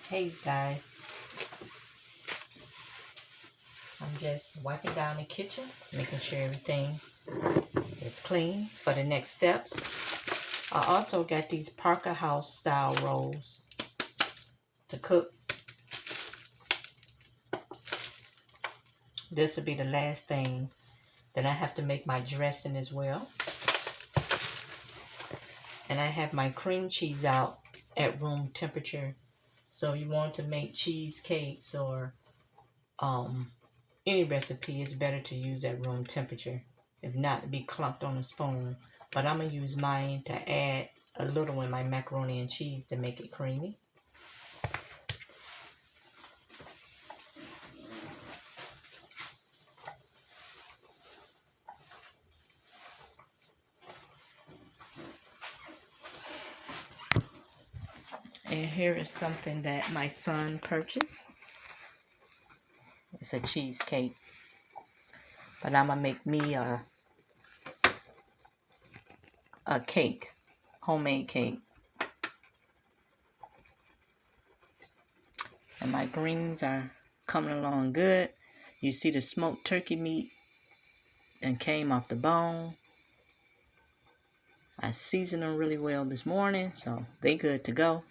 Hey guys, I'm just wiping down the kitchen, making sure everything is clean for the next steps. I also got these Parker House style rolls to cook. This will be the last thing. Then I have to make my dressing as well. And I have my cream cheese out at room temperature. So you want to make cheesecakes or any recipe, it's better to use at room temperature. If not, it'd be clumped on a spoon. But I'm going to use mine to add a little in my macaroni and cheese to make it creamy. And here is something that my son purchased. It's a cheesecake. But I'm going to make me a cake, homemade cake. And my greens are coming along good. You see the smoked turkey meat that came off the bone. I seasoned them really well this morning, so they good to go.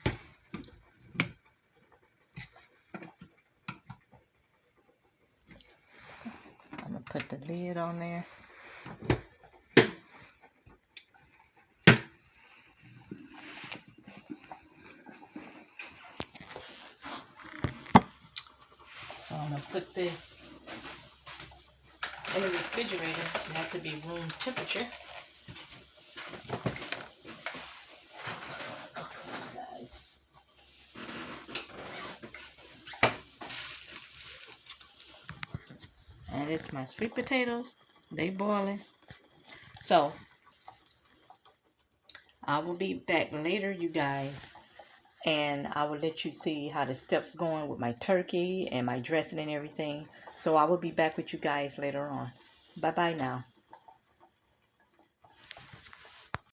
I'm going to put the lid on there. So I'm going to put this in the refrigerator. It has to be room temperature. Guys. And it's my sweet potatoes. They boiling. So I will be back later, you guys. And I will let you see how the steps going with my turkey and my dressing and everything. So I will be back with you guys later on. Bye-bye now.